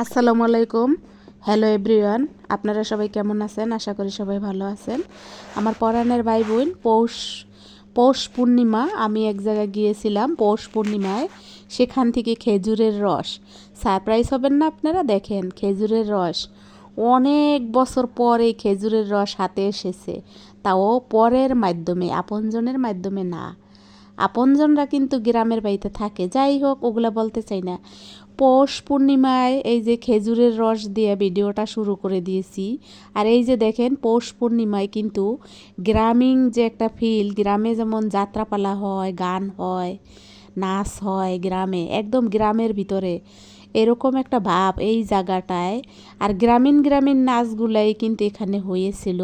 আসসালামু আলাইকুম। Hello everyone, আপনারা সবাই কেমন আছেন? আশা করি সবাই ভালো আছেন। আমার পরাণের ভাই বোন, পৌষ পূর্ণিমা আমি এক জায়গায় গিয়েছিলাম পৌষ পূর্ণিমায়। সেখান থেকে খেজুরের রস, সারপ্রাইজ হবেন না আপনারা? দেখেন খেজুরের রস অনেক বছর পরে খেজুরের রস হাতে এসেছে, তাও পরের মাধ্যমে, আপনজনের মাধ্যমে না। আপনজনরা কিন্তু গ্রামের বাড়িতে থাকে। যাই হোক, ওগুলা বলতে চাই না। পৌষ পূর্ণিমায় এই যে খেজুরের রস দিয়ে ভিডিওটা শুরু করে দিয়েছি। আর এই যে দেখেন, পৌষ পূর্ণিমায় কিন্তু গ্রামীণ যে একটা ফিল, গ্রামে যেমন যাত্রাপালা হয়, গান হয়, নাচ হয়, গ্রামে একদম গ্রামের ভিতরে এরকম একটা ভাব এই জায়গাটায়। আর গ্রামীণ গ্রামীণ নাচগুলাই কিন্তু এখানে হয়েছিল।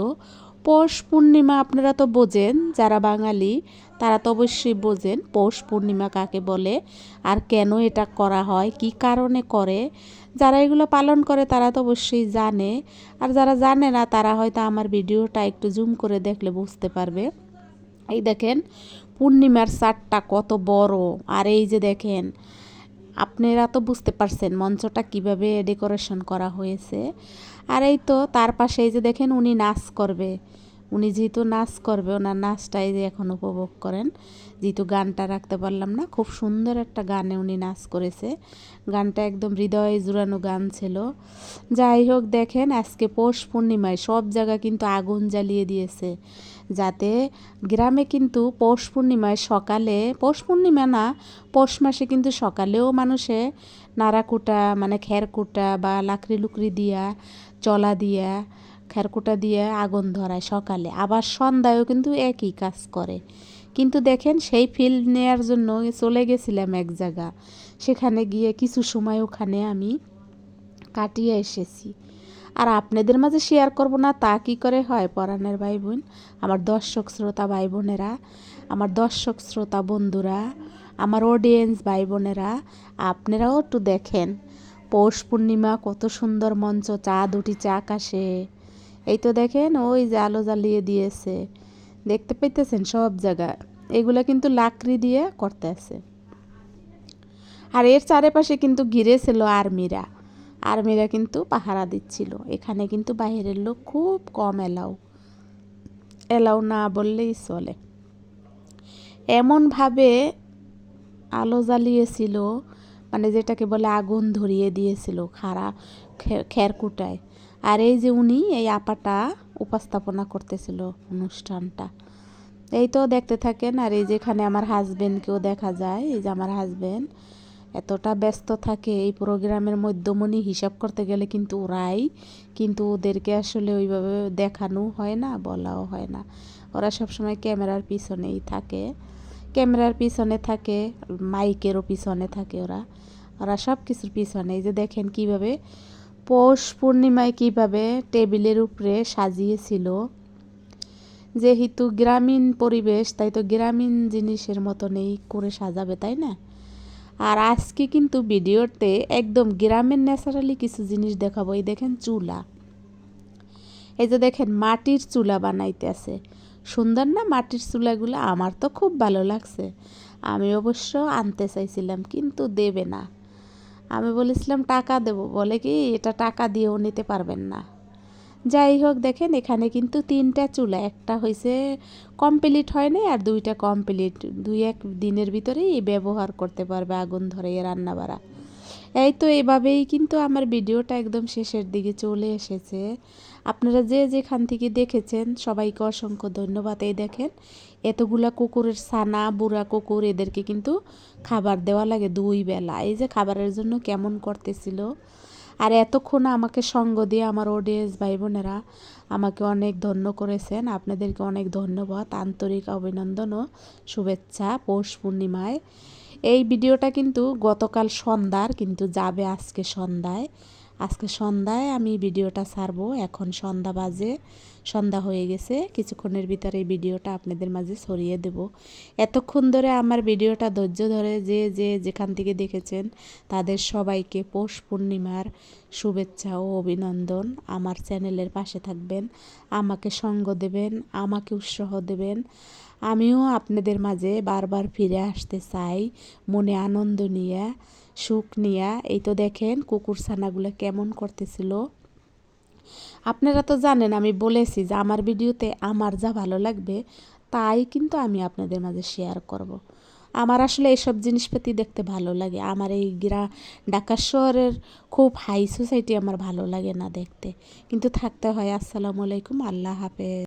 পৌষ পূর্ণিমা আপনারা তো বোঝেন, যারা বাঙালি তারা তো অবশ্যই বোঝেন পৌষ পূর্ণিমা কাকে বলে আর কেন এটা করা হয়, কি কারণে করে। যারা এগুলো পালন করে তারা তো অবশ্যই জানে, আর যারা জানে না তারা হয়তো আমার ভিডিওটা একটু জুম করে দেখলে বুঝতে পারবে। এই দেখেন পূর্ণিমার চাঁদটা কত বড়। আর এই যে দেখেন, আপনারা তো বুঝতে পারছেন মঞ্চটা কিভাবে ডেকোরেশন করা হয়েছে। আর এই তো তার পাশে এই যে দেখেন, উনি নাচ করবে। উনি যেহেতু নাচ করবে, ওনার নাচটাই যে এখন উপভোগ করেন। যেহেতু গানটা রাখতে পারলাম না, খুব সুন্দর একটা গানে উনি নাচ করেছে। গানটা একদম হৃদয়ে জুড়ানো গান ছিল। যাই হোক, দেখেন আজকে পৌষ পূর্ণিমায় সব জায়গা কিন্তু আগুন জ্বালিয়ে দিয়েছে, যাতে গ্রামে কিন্তু পৌষ পূর্ণিমায় সকালে, পৌষ পূর্ণিমা না, পৌষ মাসে কিন্তু সকালেও মানুষে নাড়াকুটা মানে খেরকুটা বা লাকড়ি লুকড়ি দিয়া, চলা দিয়া, খেরকুটা দিয়ে আগুন ধরায় সকালে, আবার সন্ধ্যায়ও কিন্তু একই কাজ করে। কিন্তু দেখেন, সেই ফিল নেয়ার জন্য চলে গেছিলাম এক জায়গা। সেখানে গিয়ে কিছু সময় ওখানে আমি কাটিয়ে এসেছি। আর আপনাদের মাঝে শেয়ার করব না তা কি করে হয় পরাণের ভাই বোন, আমার দর্শক শ্রোতা ভাই বোনেরা, আমার দর্শক শ্রোতা বন্ধুরা, আমার অডিয়েন্স ভাই বোনেরা, আপনারাও একটু দেখেন পৌষ পূর্ণিমা কত সুন্দর মঞ্চ, চাঁদ উঠিছে আকাশে। এই তো দেখেন, ওই যে আলো জ্বালিয়ে দিয়েছে, দেখতে পাইতেছেন সব জায়গায়। এগুলা কিন্তু লাকড়ি দিয়ে করতে আছে। আর এর চারিপাশে কিন্তু ঘিরে ছিল আর্মিরা। আর্মিরা কিন্তু পাহারা দিচ্ছিল। এখানে কিন্তু বাইরের লোক খুব কম এলাও, এলাও না বললেই চলে। এমনভাবে আলো জ্বালিয়েছিল, মানে যেটাকে বলে আগুন ধরিয়ে দিয়েছিল খাড়া খেরকুটায়। আর এই যে উনি, এই আপাটা উপস্থাপনা করতেছিল অনুষ্ঠানটা। এই তো দেখতে থাকেন। আর এই যেখানে আমার হাজবেন্ডকেও দেখা যায়, এই যে আমার হাজবেন্ড এতটা ব্যস্ত থাকে এই প্রোগ্রামের মধ্যমণি হিসাব করতে গেলে কিন্তু ওরাই, কিন্তু ওদেরকে আসলে ওইভাবে দেখানো হয় না, বলাও হয় না। ওরা সবসময় ক্যামেরার পিছনেই থাকে, ক্যামেরার পিছনে থাকে, মাইকেরও পিছনে থাকে। ওরা ওরা সব কিছুর পিছনে। এই যে দেখেন কিভাবে পৌষ পূর্ণিমায় কিভাবে টেবিলের উপরে সাজিয়েছিল। যেহেতু গ্রামীণ পরিবেশ, তাই তো গ্রামীণ জিনিসের মতনই করে সাজাবে, তাই না? আর আজকে কিন্তু ভিডিওতে একদম গ্রামের ন্যাচারালি কিছু জিনিস দেখাবো। এই দেখেন চুলা, এই যে দেখেন মাটির চুলা বানাইতেছে। সুন্দর না মাটির চুলাগুলো? আমার তো খুব ভালো লাগছে। আমি অবশ্য আনতে চাইছিলাম, কিন্তু দেবে না। আমি বলেছিলাম টাকা দেব, বলে কি এটা টাকা দিয়েও নিতে পারবেন না। যাই হোক, দেখেন এখানে কিন্তু 3টা চুলা, একটা হয়েছে কমপ্লিট হয় নাই, আর 2টা কমপ্লিট। 2-1 দিনের ভিতরেই ব্যবহার করতে পারবে, আগুন ধরে রান্না বাড়া। এই তো এভাবেই কিন্তু আমার ভিডিওটা একদম শেষের দিকে চলে এসেছে। আপনারা যে যেখান থেকে দেখেছেন সবাইকে অসংখ্য ধন্যবাদ। এই দেখেন এতগুলা কুকুরের ছানা, বুড়া কুকুর, এদেরকে কিন্তু খাবার দেওয়া লাগে 2 বেলা। এই যে খাবারের জন্য কেমন করতেছিল। আর এতক্ষণ আমাকে সঙ্গ দিয়ে আমার অডিয়েন্স ভাই বোনেরা আমাকে অনেক ধন্য করেছেন। আপনাদেরকে অনেক ধন্যবাদ, আন্তরিক অভিনন্দন ও শুভেচ্ছা পৌষ পূর্ণিমায়। এই ভিডিওটা কিন্তু গতকাল সন্ধ্যার, কিন্তু যাবে আজকে সন্ধ্যায়। আজকে সন্ধ্যায় আমি ভিডিওটা ছাড়বো। এখন সন্ধ্যা বাজে, সন্ধ্যা হয়ে গেছে। কিছুক্ষণের ভিতরে এই ভিডিওটা আপনাদের মাঝে ছড়িয়ে দেব। এতক্ষণ ধরে আমার ভিডিওটা ধৈর্য ধরে যে যেখান থেকে দেখেছেন তাদের সবাইকে পৌষ পূর্ণিমার শুভেচ্ছা ও অভিনন্দন। আমার চ্যানেলের পাশে থাকবেন, আমাকে সঙ্গ দেবেন, আমাকে উৎসাহ দেবেন। আমিও আপনাদের মাঝে বারবার ফিরে আসতে চাই মনে আনন্দ নিয়ে। সুখ নিয়া। এই তো দেখেন কুকুর ছানাগুলো কেমন করতেছিল। আপনারা তো জানেন আমি বলেছি যে আমার ভিডিওতে আমার যা ভালো লাগবে তাই কিন্তু আমি আপনাদের মাঝে শেয়ার করব। আমার আসলে এইসব জিনিসপাতি দেখতে ভালো লাগে। আমার এই ঢাকা শহরের খুব হাই সোসাইটি আমার ভালো লাগে না দেখতে, কিন্তু থাকতে হয়। আসসালামু আলাইকুম, আল্লাহ হাফেজ।